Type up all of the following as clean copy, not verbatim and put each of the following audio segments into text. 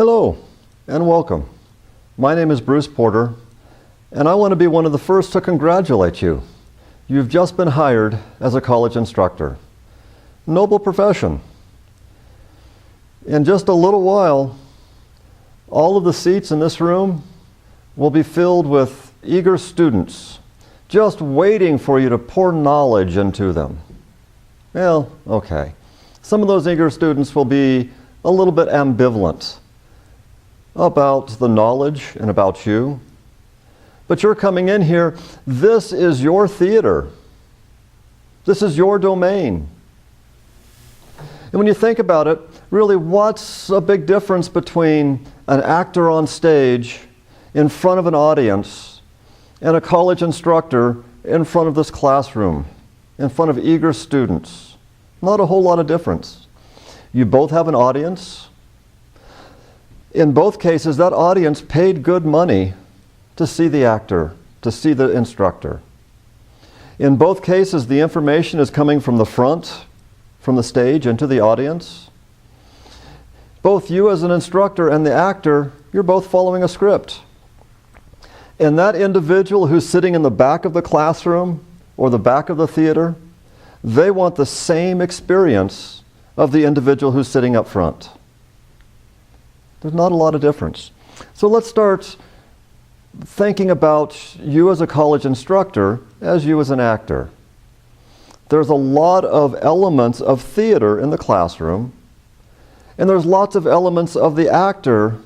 Hello and welcome. My name is Bruce Porter, and I want to be one of the first to congratulate you. You've just been hired as a college instructor. Noble profession. In just a little while, all of the seats in this room will be filled with eager students, just waiting for you to pour knowledge into them. Well, okay. Some of those eager students will be a little bit ambivalent about the knowledge and about you. But you're coming in here, this is your theater. This is your domain. And when you think about it, really what's a big difference between an actor on stage in front of an audience and a college instructor in front of this classroom, in front of eager students? Not a whole lot of difference. You both have an audience. In both cases, that audience paid good money to see the actor, to see the instructor. In both cases, the information is coming from the front, from the stage into the audience. Both you as an instructor and the actor, you're both following a script. And that individual who's sitting in the back of the classroom or the back of the theater, they want the same experience of the individual who's sitting up front. There's not a lot of difference. So let's start thinking about you as a college instructor as you as an actor. There's a lot of elements of theater in the classroom, and there's lots of elements of the actor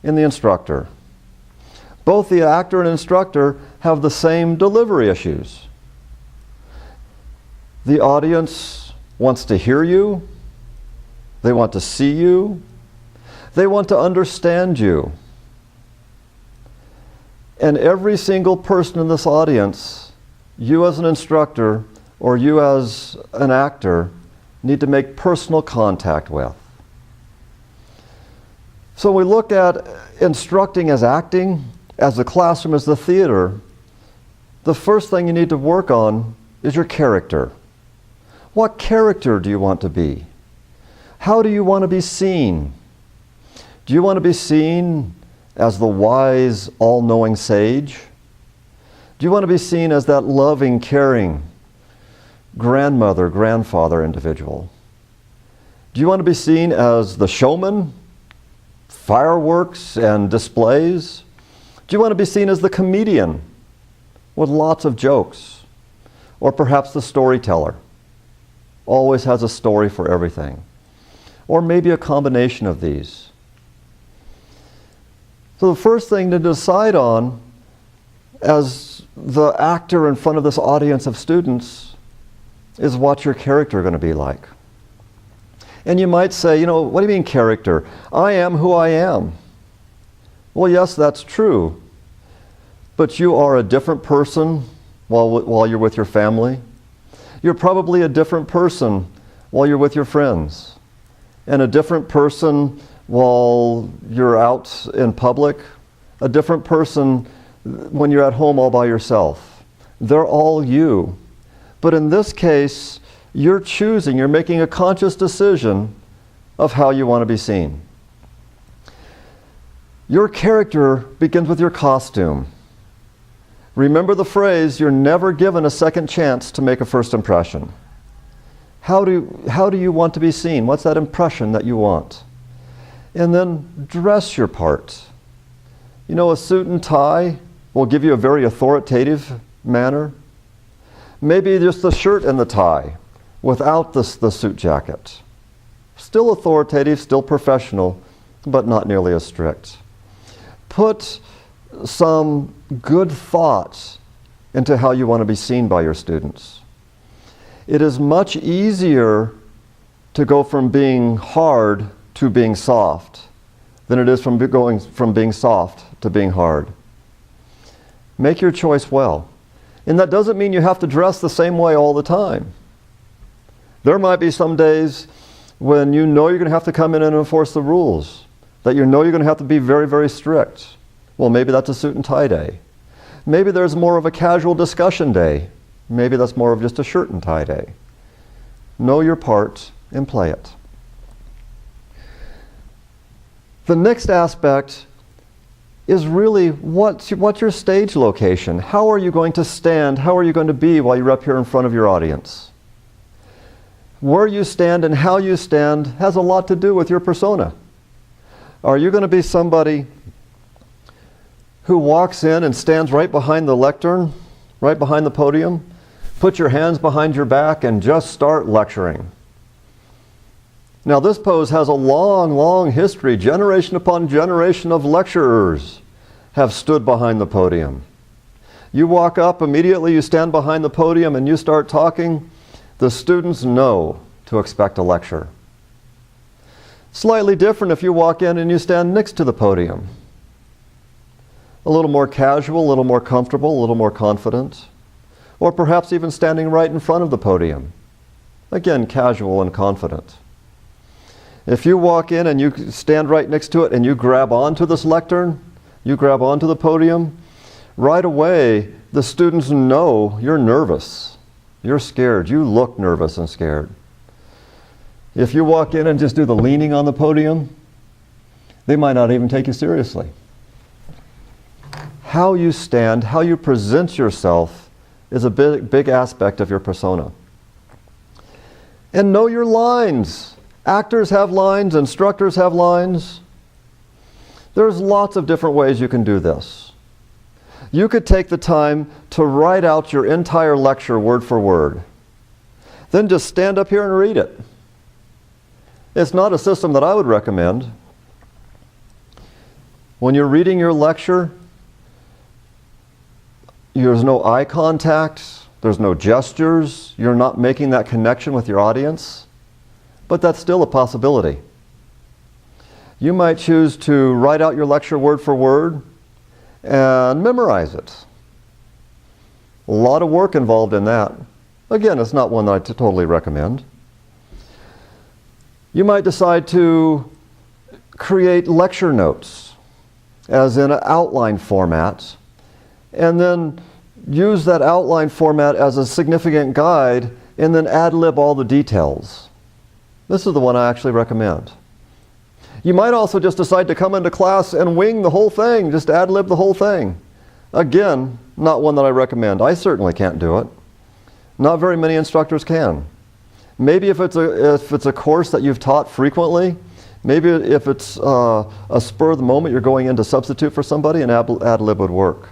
in the instructor. Both the actor and instructor have the same delivery issues. The audience wants to hear you, they want to see you, they want to understand you. And every single person in this audience, you as an instructor or you as an actor, need to make personal contact with. So we look at instructing as acting, as the classroom as the theater. The first thing you need to work on is your character. What character do you want to be? How do you want to be seen? Do you want to be seen as the wise, all-knowing sage? Do you want to be seen as that loving, caring grandmother, grandfather individual? Do you want to be seen as the showman, fireworks and displays? Do you want to be seen as the comedian with lots of jokes? Or perhaps the storyteller, always has a story for everything? Or maybe a combination of these. So the first thing to decide on as the actor in front of this audience of students is what's your character going to be like. And you might say, what do you mean character? I am who I am. Well, yes, that's true. But you are a different person while you're with your family. You're probably a different person while you're with your friends. And a different person while you're out in public, a different person when you're at home all by yourself. They're all you. But in this case, you're making a conscious decision of how you want to be seen. Your character begins with your costume. Remember the phrase, you're never given a second chance to make a first impression. How do you want to be seen? What's that impression that you want? And then dress your part. A suit and tie will give you a very authoritative manner. Maybe just the shirt and the tie without the suit jacket. Still authoritative, still professional, but not nearly as strict. Put some good thoughts into how you want to be seen by your students. It is much easier to go from being hard to being soft than it is from going from being soft to being hard. Make your choice well. And that doesn't mean you have to dress the same way all the time. There might be some days when you're going to have to come in and enforce the rules, that you're going to have to be very, very strict. Well, maybe that's a suit and tie day. Maybe there's more of a casual discussion day. Maybe that's more of just a shirt and tie day. Know your part and play it. The next aspect is really what's your stage location? How are you going to stand? How are you going to be while you're up here in front of your audience? Where you stand and how you stand has a lot to do with your persona. Are you going to be somebody who walks in and stands right behind the lectern, right behind the podium, put your hands behind your back and just start lecturing? Now this pose has a long, long history. Generation upon generation of lecturers have stood behind the podium. You walk up, immediately you stand behind the podium and you start talking. The students know to expect a lecture. Slightly different if you walk in and you stand next to the podium. A little more casual, a little more comfortable, a little more confident. Or perhaps even standing right in front of the podium. Again, casual and confident. If you walk in and you stand right next to it and you grab onto this lectern, you grab onto the podium, right away the students know you're nervous. You're scared. You look nervous and scared. If you walk in and just do the leaning on the podium, they might not even take you seriously. How you stand, how you present yourself is a big aspect of your persona. And know your lines. Actors have lines, instructors have lines. There's lots of different ways you can do this. You could take the time to write out your entire lecture word for word. Then just stand up here and read it. It's not a system that I would recommend. When you're reading your lecture, there's no eye contact, there's no gestures, you're not making that connection with your audience. But that's still a possibility. You might choose to write out your lecture word for word and memorize it. A lot of work involved in that. Again, it's not one that I totally recommend. You might decide to create lecture notes, as in an outline format, and then use that outline format as a significant guide and then ad-lib all the details. This is the one I actually recommend. You might also just decide to come into class and wing the whole thing, just ad-lib the whole thing. Again, not one that I recommend. I certainly can't do it. Not very many instructors can. Maybe if it's a course that you've taught frequently, maybe if it's a spur of the moment you're going in to substitute for somebody, an ad-lib would work.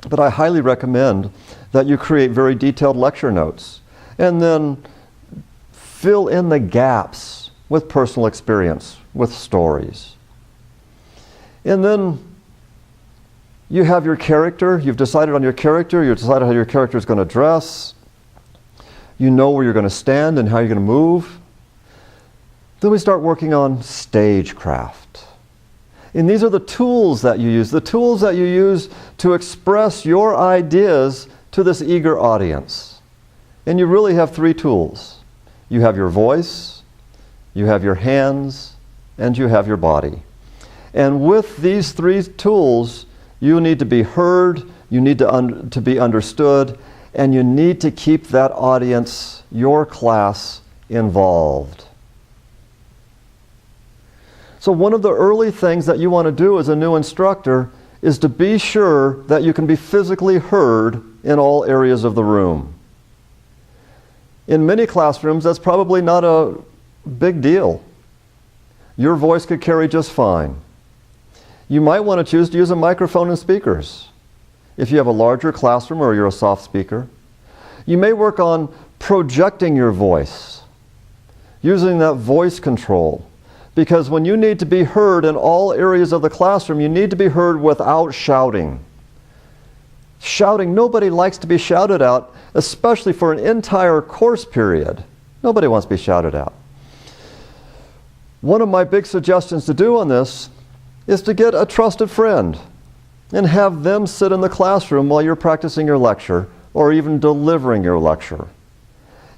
But I highly recommend that you create very detailed lecture notes and then fill in the gaps with personal experience, with stories. And then you have your character, you've decided on your character, you've decided how your character is going to dress, you know where you're going to stand and how you're going to move. Then we start working on stagecraft. And these are the tools that you use to express your ideas to this eager audience. And you really have three tools. You have your voice, you have your hands, and you have your body. And with these three tools, you need to be heard, you need to be understood, and you need to keep that audience, your class, involved. So one of the early things that you want to do as a new instructor is to be sure that you can be physically heard in all areas of the room. In many classrooms, that's probably not a big deal. Your voice could carry just fine. You might want to choose to use a microphone and speakers if you have a larger classroom or you're a soft speaker. You may work on projecting your voice, using that voice control. Because when you need to be heard in all areas of the classroom, you need to be heard without shouting. Shouting, nobody likes to be shouted at, especially for an entire course period. Nobody wants to be shouted at. One of my big suggestions to do on this is to get a trusted friend and have them sit in the classroom while you're practicing your lecture or even delivering your lecture.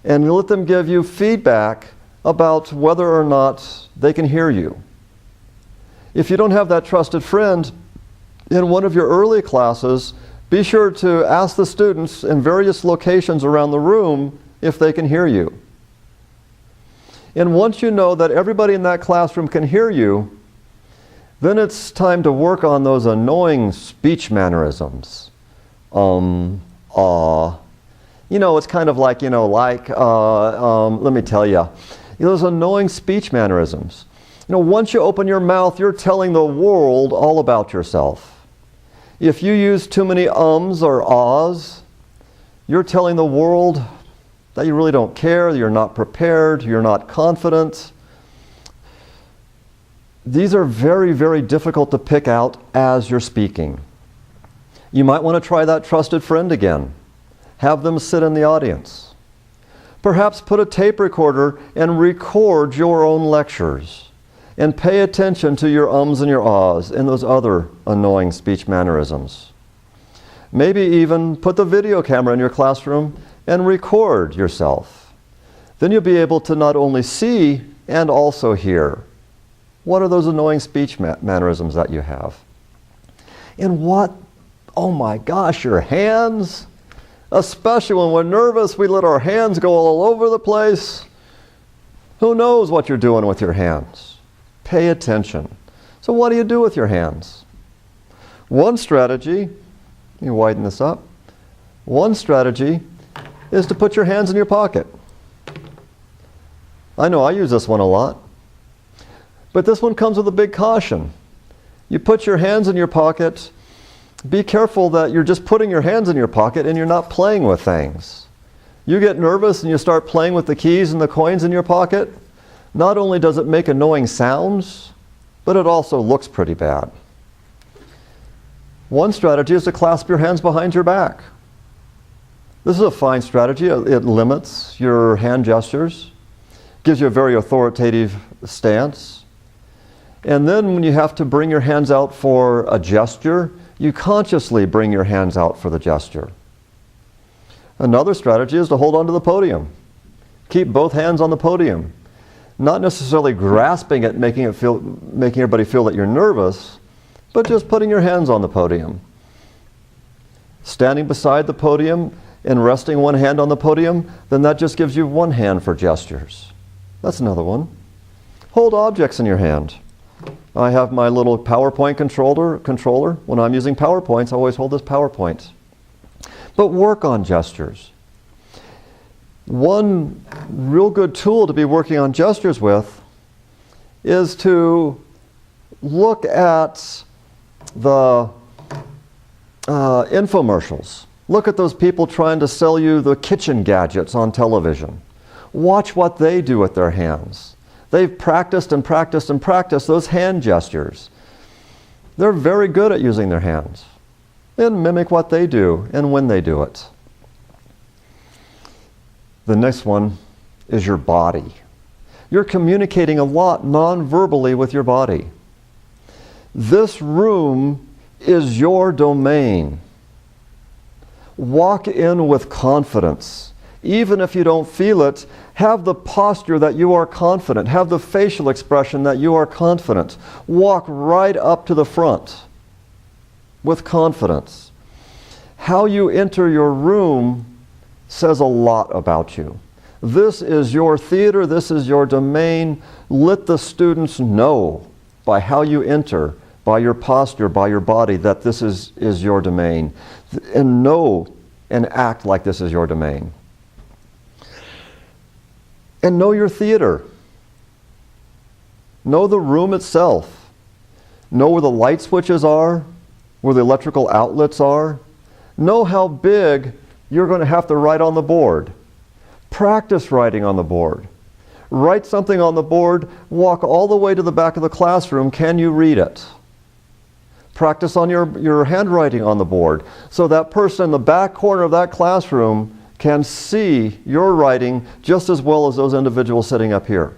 And let them give you feedback about whether or not they can hear you. If you don't have that trusted friend, in one of your early classes, be sure to ask the students in various locations around the room if they can hear you. And once you know that everybody in that classroom can hear you, Then it's time to work on those annoying speech mannerisms. You know, it's kind of like, let me tell you, those annoying speech mannerisms. You know, once you open your mouth, you're telling the world all about yourself. If you use too many ums or ahs, you're telling the world that you really don't care, you're not prepared, you're not confident. These are very, very difficult to pick out as you're speaking. You might want to try that trusted friend again. Have them sit in the audience. Perhaps put a tape recorder and record your own lectures. And pay attention to your ums and your ahs and those other annoying speech mannerisms. Maybe even put the video camera in your classroom and record yourself. Then you'll be able to not only see and also hear. What are those annoying speech mannerisms that you have? And what, oh my gosh, your hands? Especially when we're nervous, we let our hands go all over the place. Who knows what you're doing with your hands? Pay attention. So what do you do with your hands? One strategy, let me widen this up. One strategy is to put your hands in your pocket. I know I use this one a lot. But this one comes with a big caution. You put your hands in your pocket. Be careful that you're just putting your hands in your pocket and you're not playing with things. You get nervous and you start playing with the keys and the coins in your pocket. Not only does it make annoying sounds, but it also looks pretty bad. One strategy is to clasp your hands behind your back. This is a fine strategy. It limits your hand gestures, gives you a very authoritative stance. And then when you have to bring your hands out for a gesture, you consciously bring your hands out for the gesture. Another strategy is to hold onto the podium. Keep both hands on the podium. Not necessarily grasping it, making everybody feel that you're nervous, but just putting your hands on the podium. Standing beside the podium and resting one hand on the podium, then that just gives you one hand for gestures. That's another one. Hold objects in your hand. I have my little PowerPoint controller. When I'm using PowerPoints, I always hold this PowerPoint. But work on gestures. One real good tool to be working on gestures with is to look at the infomercials. Look at those people trying to sell you the kitchen gadgets on television. Watch what they do with their hands. They've practiced and practiced and practiced those hand gestures. They're very good at using their hands. And mimic what they do and when they do it. The next one is your body. You're communicating a lot non-verbally with your body. This room is your domain. Walk in with confidence. Even if you don't feel it, have the posture that you are confident. Have the facial expression that you are confident. Walk right up to the front with confidence. How you enter your room says a lot about you. This is your theater, this is your domain. Let the students know by how you enter, by your posture, by your body, that this is your domain. And know and act like this is your domain. And know your theater. Know the room itself. Know where the light switches are, where the electrical outlets are. Know how big you're going to have to write on the board. Practice writing on the board. Write something on the board, walk all the way to the back of the classroom. Can you read it? Practice on your handwriting on the board so that person in the back corner of that classroom can see your writing just as well as those individuals sitting up here.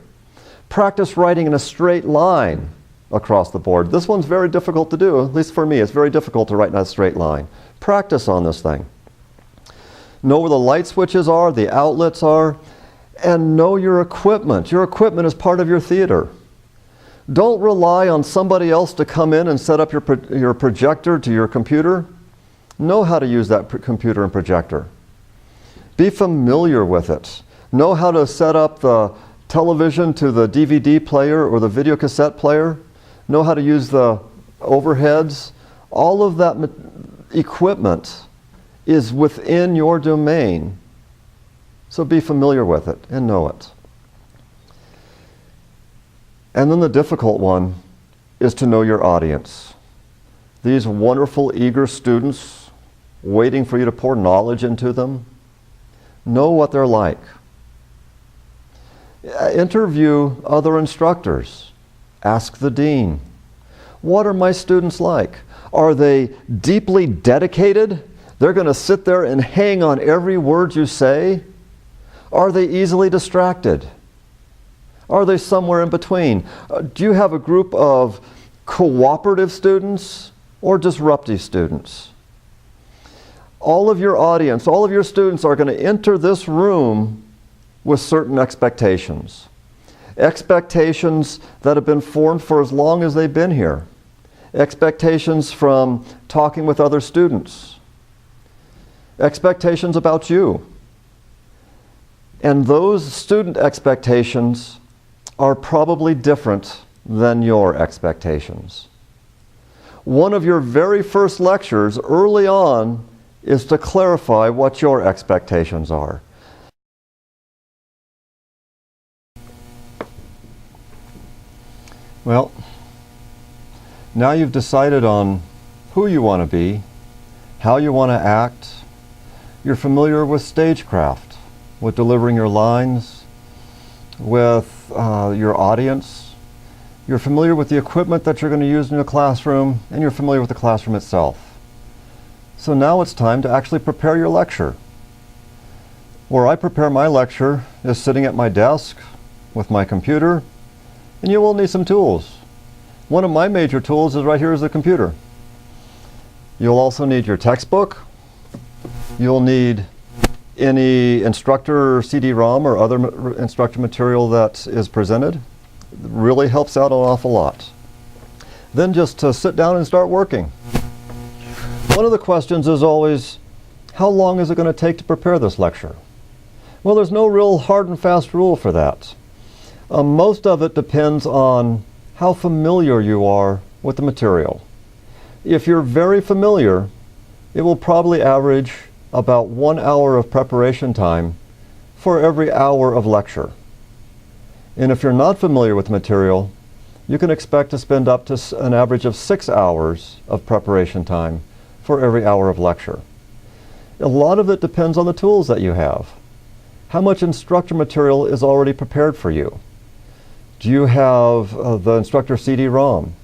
Practice writing in a straight line across the board. This one's very difficult to do, at least for me. It's very difficult to write in a straight line. Practice on this thing. Know where the light switches are, the outlets are, and know your equipment. Your equipment is part of your theater. Don't rely on somebody else to come in and set up your projector to your computer. Know how to use that computer and projector. Be familiar with it. Know how to set up the television to the DVD player or the video cassette player. know how to use the overheads. All of that equipment is within your domain. So be familiar with it and know it. And then the difficult one is to know your audience. These wonderful, eager students waiting for you to pour knowledge into them. Know what they're like. Interview other instructors. Ask the dean, what are my students like? Are they deeply dedicated? They're going to sit there and hang on every word you say? Are they easily distracted? Are they somewhere in between? Do you have a group of cooperative students or disruptive students? All of your audience, all of your students are going to enter this room with certain expectations. Expectations that have been formed for as long as they've been here. Expectations from talking with other students. Expectations about you. And those student expectations are probably different than your expectations. One of your very first lectures early on is to clarify what your expectations are. Well, now you've decided on who you want to be, how you want to act. You're familiar with stagecraft, with delivering your lines, with your audience. You're familiar with the equipment that you're going to use in your classroom, and you're familiar with the classroom itself. So now it's time to actually prepare your lecture. Where I prepare my lecture is sitting at my desk with my computer, and you will need some tools. One of my major tools is right here is the computer. You'll also need your textbook. You'll need any instructor CD-ROM or other instructor material that is presented. It really helps out an awful lot. Then just to sit down and start working. One of the questions is always, how long is it going to take to prepare this lecture? Well, there's no real hard and fast rule for that. Most of it depends on how familiar you are with the material. If you're very familiar, it will probably average about 1 hour of preparation time for every hour of lecture. And if you're not familiar with the material, you can expect to spend up to an average of 6 hours of preparation time for every hour of lecture. A lot of it depends on the tools that you have. How much instructor material is already prepared for you? Do you have the instructor CD-ROM?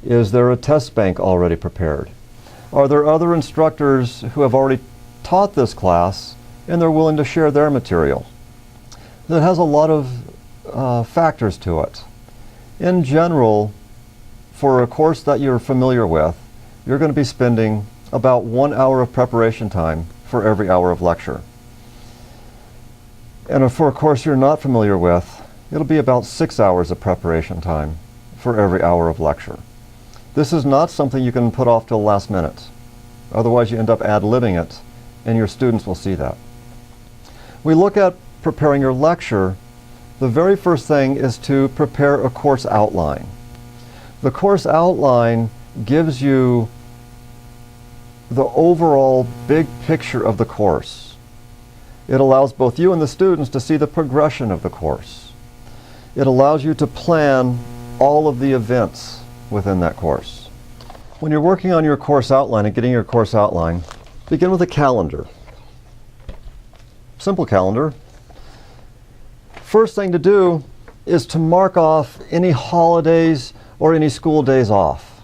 Is there a test bank already prepared? Are there other instructors who have already taught this class and they're willing to share their material? That has a lot of factors to it. In general, for a course that you're familiar with, you're going to be spending about 1 hour of preparation time for every hour of lecture. And for a course you're not familiar with, it'll be about 6 hours of preparation time for every hour of lecture. This is not something you can put off till the last minute. Otherwise you end up ad-libbing it, and your students will see that. We look at preparing your lecture. The very first thing is to prepare a course outline. The course outline gives you the overall big picture of the course. It allows both you and the students to see the progression of the course. It allows you to plan all of the events within that course. When you're working on your course outline and getting your course outline, begin with a calendar. Simple calendar. First thing to do is to mark off any holidays or any school days off.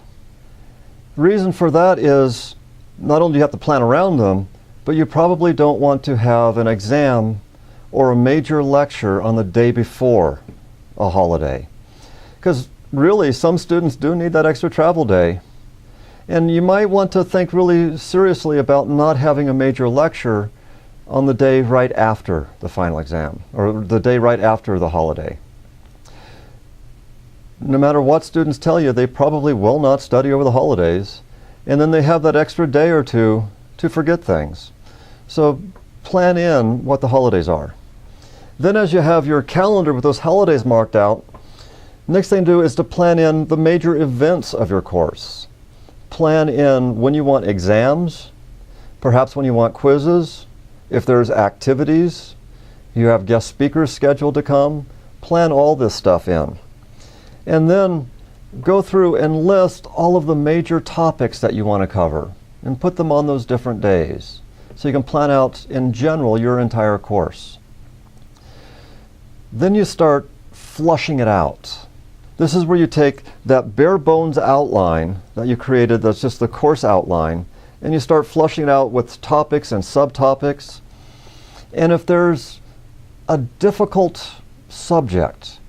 The reason for that is not only do you have to plan around them, but you probably don't want to have an exam or a major lecture on the day before a holiday. Because really, some students do need that extra travel day. And you might want to think really seriously about not having a major lecture on the day right after the final exam, or the day right after the holiday. No matter what students tell you, they probably will not study over the holidays, and then they have that extra day or two to forget things. So plan in what the holidays are. Then as you have your calendar with those holidays marked out, Next thing to do is to plan in the major events of your course. Plan in when you want exams, perhaps when you want quizzes, if there's activities, you have guest speakers scheduled to come. Plan all this stuff in. And then go through and list all of the major topics that you want to cover and put them on those different days. So you can plan out in general your entire course. Then you start flushing it out. This is where you take that bare bones outline that you created, that's just the course outline, and you start flushing it out with topics and subtopics. And if there's a difficult subject,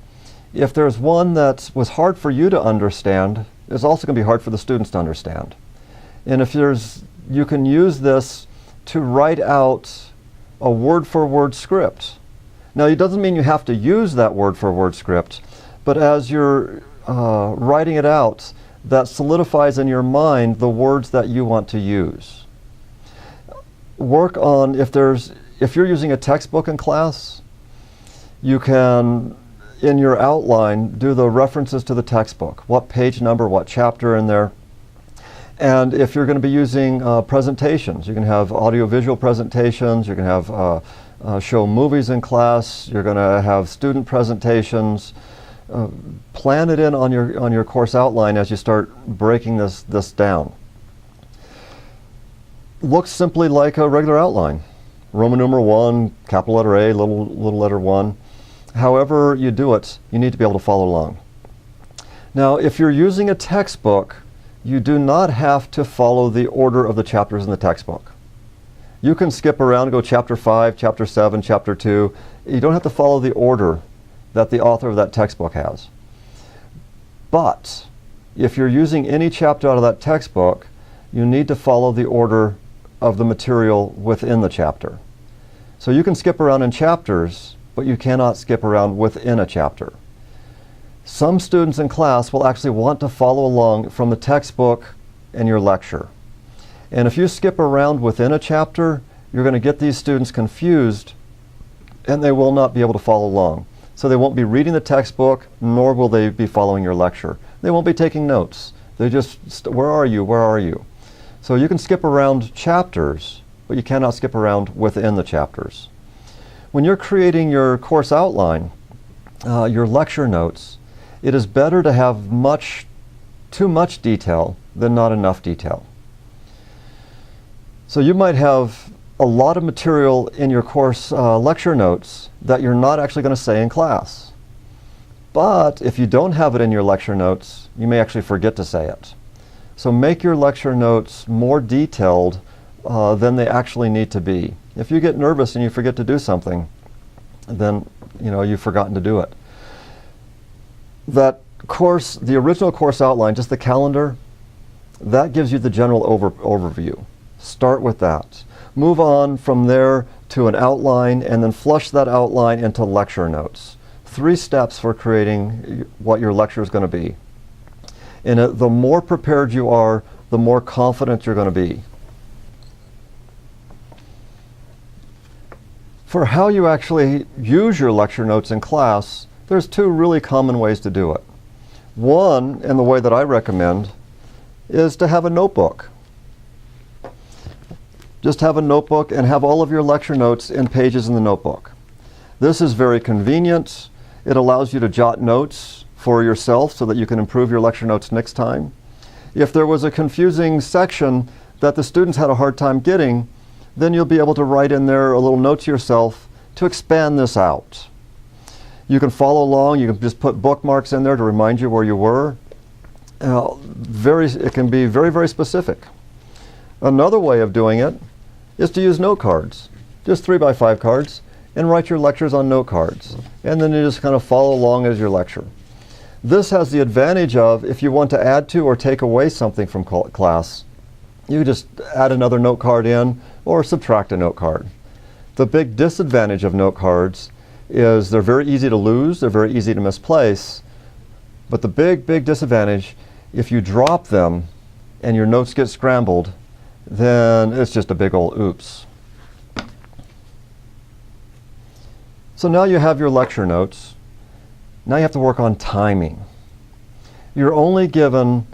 if there's one that was hard for you to understand, it's also going to be hard for the students to understand. And if you can use this to write out a word-for-word script. Now, it doesn't mean you have to use that word-for-word script, but as you're writing it out, that solidifies in your mind the words that you want to use. Work on, if you're using a textbook in class, you can, in your outline, do the references to the textbook. What page number, what chapter in there. And if you're going to be using presentations, you can have audiovisual presentations, you can have show movies in class, you're going to have student presentations. Plan it in on your course outline as you start breaking this down. Looks simply like a regular outline. Roman numeral 1, capital letter A, little letter 1. However you do it, you need to be able to follow along. Now, if you're using a textbook, you do not have to follow the order of the chapters in the textbook. You can skip around and go chapter 5, chapter 7, chapter 2. You don't have to follow the order that the author of that textbook has. But if you're using any chapter out of that textbook, you need to follow the order of the material within the chapter. So you can skip around in chapters, but you cannot skip around within a chapter. Some students in class will actually want to follow along from the textbook and your lecture. And if you skip around within a chapter, you're going to get these students confused and they will not be able to follow along. So they won't be reading the textbook, nor will they be following your lecture. They won't be taking notes. They just, where are you, where are you? So you can skip around chapters, but you cannot skip around within the chapters. When you're creating your course outline, your lecture notes, it is better to have too much detail than not enough detail. So you might have a lot of material in your course lecture notes that you're not actually going to say in class. But if you don't have it in your lecture notes, you may actually forget to say it. So make your lecture notes more detailed than they actually need to be. If you get nervous and you forget to do something, then you've forgotten to do it. That course, the original course outline, just the calendar, that gives you the general overview. Start with that. Move on from there to an outline and then flush that outline into lecture notes. 3 steps for creating what your lecture is going to be. And the more prepared you are, the more confident you're going to be. For how you actually use your lecture notes in class, there's 2 really common ways to do it. One, and the way that I recommend, is to have a notebook. Just have a notebook and have all of your lecture notes in pages in the notebook. This is very convenient. It allows you to jot notes for yourself so that you can improve your lecture notes next time. If there was a confusing section that the students had a hard time getting, then you'll be able to write in there a little note to yourself to expand this out. You can follow along. You can just put bookmarks in there to remind you where you were. It can be very, very specific. Another way of doing it is to use note cards, just 3x5 cards, and write your lectures on note cards. And then you just kind of follow along as your lecture. This has the advantage of, if you want to add to or take away something from class, you just add another note card in or subtract a note card. The big disadvantage of note cards is they're very easy to lose, they're very easy to misplace, but the big, big disadvantage, if you drop them and your notes get scrambled, then it's just a big old oops. So now you have your lecture notes. Now you have to work on timing. You're only given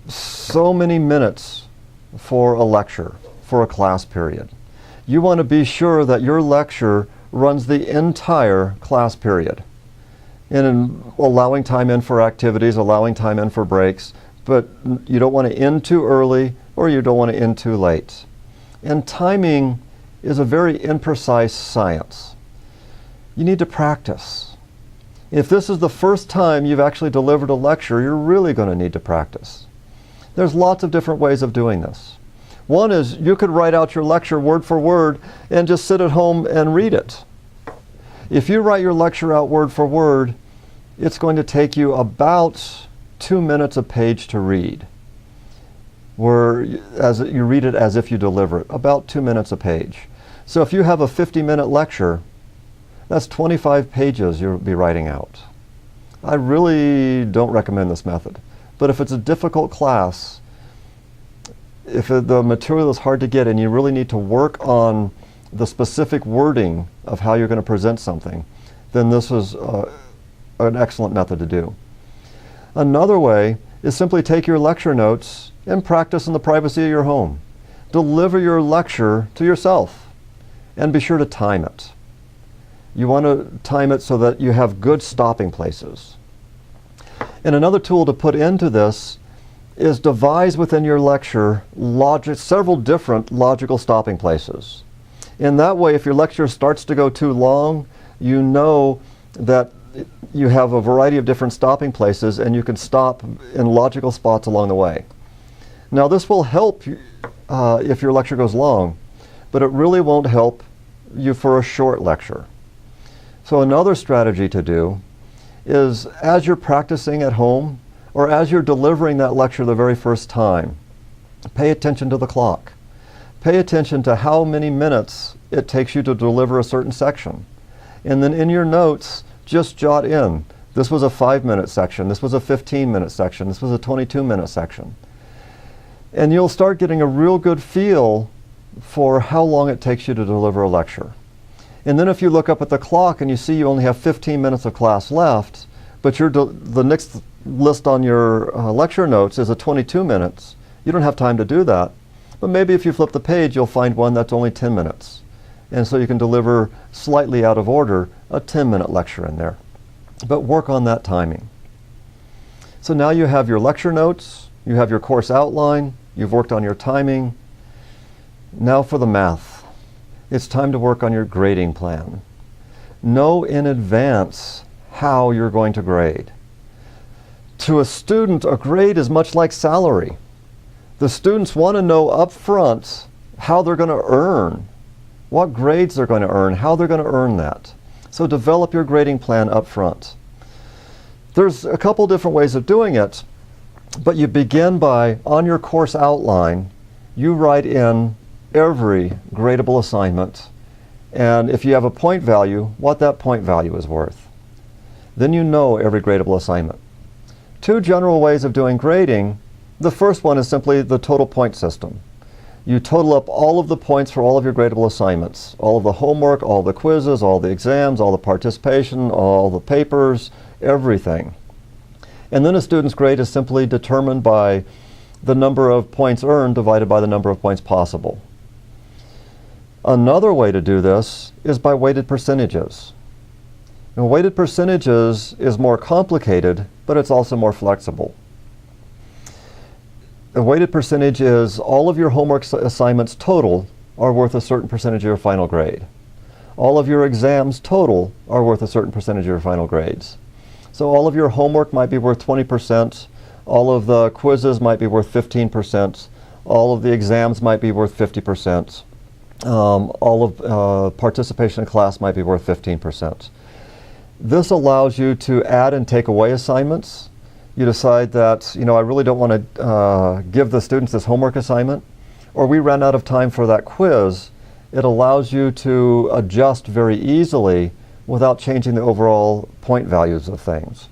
so many minutes for a lecture, for a class period. You want to be sure that your lecture runs the entire class period, and allowing time in for activities, allowing time in for breaks, but you don't want to end too early or you don't want to end too late. And timing is a very imprecise science. You need to practice. If this is the first time you've actually delivered a lecture, you're really going to need to practice. There's lots of different ways of doing this. One is you could write out your lecture word for word and just sit at home and read it. If you write your lecture out word for word, it's going to take you about 2 minutes a page to read, as you read it as if you deliver it, about 2 minutes a page. So if you have a 50-minute lecture, that's 25 pages you'll be writing out. I really don't recommend this method. But if it's a difficult class, if the material is hard to get and you really need to work on the specific wording of how you're going to present something, then this is an excellent method to do. Another way is simply take your lecture notes and practice in the privacy of your home. Deliver your lecture to yourself and be sure to time it. You want to time it so that you have good stopping places. And another tool to put into this is devise within your lecture several different logical stopping places. In that way, if your lecture starts to go too long, you know that you have a variety of different stopping places and you can stop in logical spots along the way. Now this will help if your lecture goes long, but it really won't help you for a short lecture. So another strategy to do is, as you're practicing at home or as you're delivering that lecture the very first time, pay attention to the clock. Pay attention to how many minutes it takes you to deliver a certain section. And then in your notes, just jot in, this was a 5-minute section, this was a 15-minute section, this was a 22-minute section. And you'll start getting a real good feel for how long it takes you to deliver a lecture. And then if you look up at the clock and you see you only have 15 minutes of class left, but the next list on your lecture notes is a 22 minutes, you don't have time to do that. But maybe if you flip the page, you'll find one that's only 10 minutes. And so you can deliver slightly out of order a 10-minute lecture in there. But work on that timing. So now you have your lecture notes, you have your course outline, you've worked on your timing. Now for the math. It's time to work on your grading plan. Know in advance how you're going to grade. To a student, a grade is much like salary. The students want to know up front how they're going to earn, what grades they're going to earn, how they're going to earn that. So develop your grading plan up front. There's a couple different ways of doing it, but you begin by, on your course outline, you write in every gradable assignment, and if you have a point value, what that point value is worth. Then you know every gradable assignment. Two general ways of doing grading. The first one is simply the total point system. You total up all of the points for all of your gradable assignments, all of the homework, all the quizzes, all the exams, all the participation, all the papers, everything. And then a student's grade is simply determined by the number of points earned divided by the number of points possible. Another way to do this is by weighted percentages. Now, weighted percentages is more complicated, but it's also more flexible. A weighted percentage is all of your homework assignments total are worth a certain percentage of your final grade. All of your exams total are worth a certain percentage of your final grades. So all of your homework might be worth 20%, all of the quizzes might be worth 15%, all of the exams might be worth 50%, all of participation in class might be worth 15%. This allows you to add and take away assignments. You decide that, I really don't want to give the students this homework assignment, or we ran out of time for that quiz. It allows you to adjust very easily without changing the overall point values of things.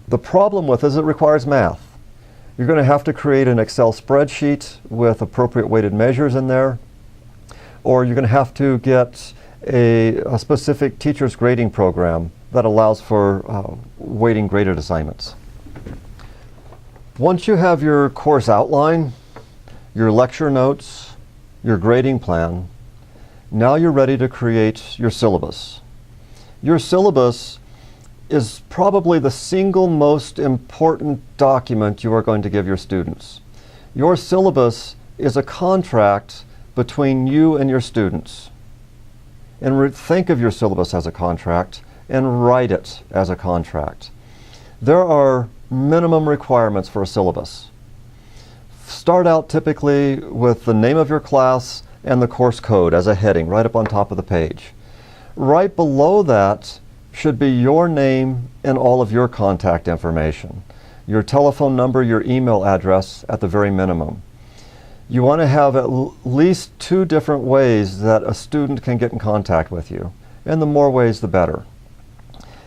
The problem with it is it requires math. You're going to have to create an Excel spreadsheet with appropriate weighted measures in there, or you're going to have to get a specific teacher's grading program that allows for weighting graded assignments. Once you have your course outline, your lecture notes, your grading plan, now you're ready to create your syllabus. Your syllabus is probably the single most important document you are going to give your students. Your syllabus is a contract between you and your students. And think of your syllabus as a contract and write it as a contract. There are minimum requirements for a syllabus. Start out typically with the name of your class and the course code as a heading right up on top of the page. Right below that should be your name and all of your contact information. Your telephone number, your email address at the very minimum. You want to have at least 2 different ways that a student can get in contact with you, and the more ways the better.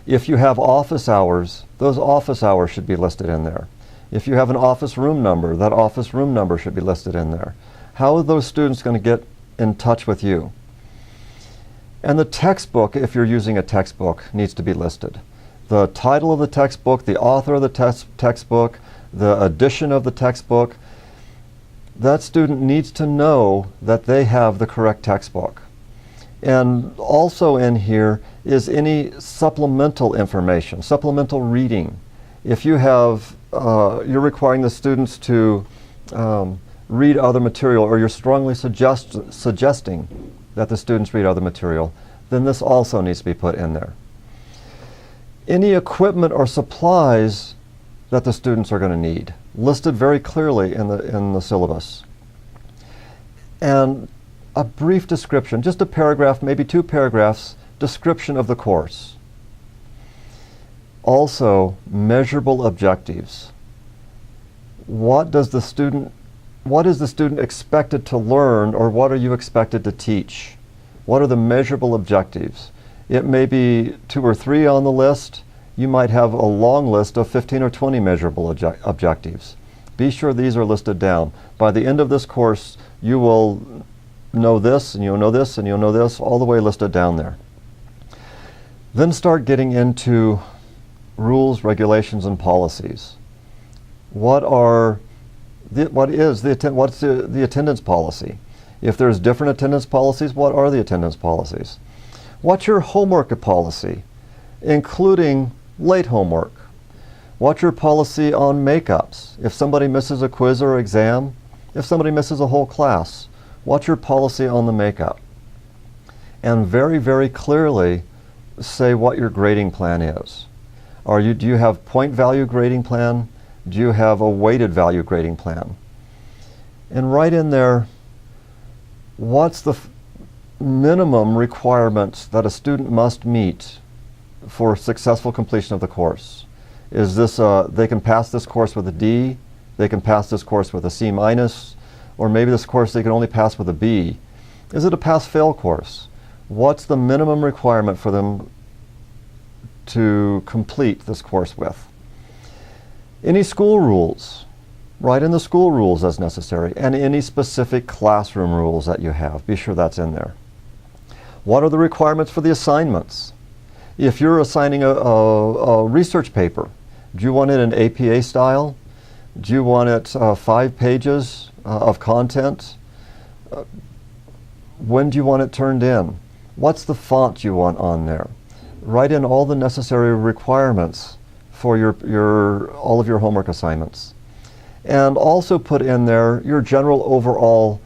If you have office hours, those office hours should be listed in there. If you have an office room number, that office room number should be listed in there. How are those students going to get in touch with you? And the textbook, if you're using a textbook, needs to be listed. The title of the textbook, the author of the textbook, the edition of the textbook. That student needs to know that they have the correct textbook. And also in here is any supplemental information, supplemental reading. If you have, you're requiring the students to read other material, or you're strongly suggesting that the students read other material, then this also needs to be put in there. Any equipment or supplies that the students are going to need, listed very clearly in the syllabus. And a brief description, just a paragraph, maybe 2 paragraphs, description of the course. Also, measurable objectives. What is the student expected to learn, or what are you expected to teach? What are the measurable objectives? It may be 2 or 3 on the list. You might have a long list of 15 or 20 measurable objectives. Be sure these are listed down. By the end of this course, you will know this, and you'll know this, and you'll know this, all the way listed down there. Then start getting into rules, regulations, and policies. What's the attendance policy? If there's different attendance policies, what are the attendance policies? What's your homework policy, including late homework? What's your policy on makeups? If somebody misses a quiz or exam, if somebody misses a whole class, what's your policy on the makeup? And very, very clearly say what your grading plan is. Do you have point value grading plan? Do you have a weighted value grading plan? And write in there, what's the minimum requirements that a student must meet for successful completion of the course? Is this, they can pass this course with a D, they can pass this course with a C-, or maybe this course they can only pass with a B. Is it a pass-fail course? What's the minimum requirement for them to complete this course with? Any school rules, write in the school rules as necessary, and any specific classroom rules that you have, be sure that's in there. What are the requirements for the assignments? If you're assigning a research paper, do you want it in APA style? Do you want it 5 pages of content? When do you want it turned in? What's the font you want on there? Write in all the necessary requirements for all of your homework assignments. And also put in there your general overall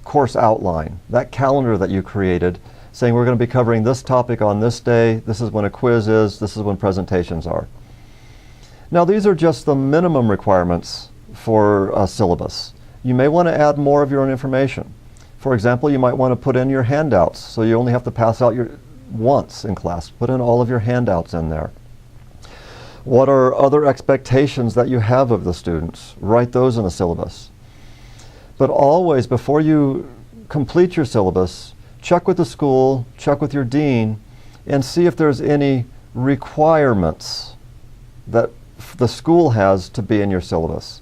course outline, that calendar that you created, saying we're going to be covering this topic on this day, this is when a quiz is, this is when presentations are. Now these are just the minimum requirements for a syllabus. You may want to add more of your own information. For example, you might want to put in your handouts, so you only have to pass out once in class. Put in all of your handouts in there. What are other expectations that you have of the students? Write those in the syllabus. But always, before you complete your syllabus, check with the school, check with your dean, and see if there's any requirements that the school has to be in your syllabus.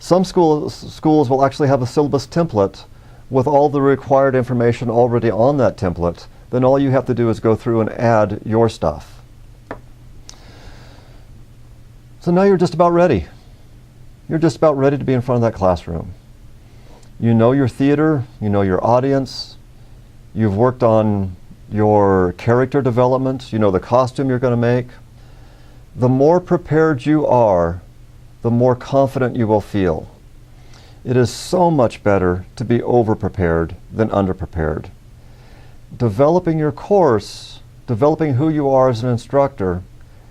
Some schools will actually have a syllabus template with all the required information already on that template. Then all you have to do is go through and add your stuff. So now you're just about ready. You're just about ready to be in front of that classroom. You know your theater, you know your audience, you've worked on your character development, you know the costume you're going to make. The more prepared you are, the more confident you will feel. It is so much better to be over-prepared than under-prepared. Developing your course, developing who you are as an instructor,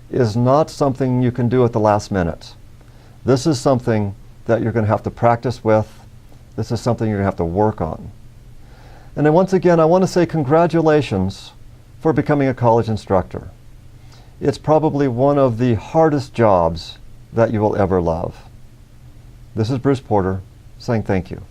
is not something you can do at the last minute. This is something that you're going to have to practice with. This is something you're going to have to work on. And then once again, I want to say congratulations for becoming a college instructor. It's probably one of the hardest jobs that you will ever love. This is Bruce Porter saying thank you.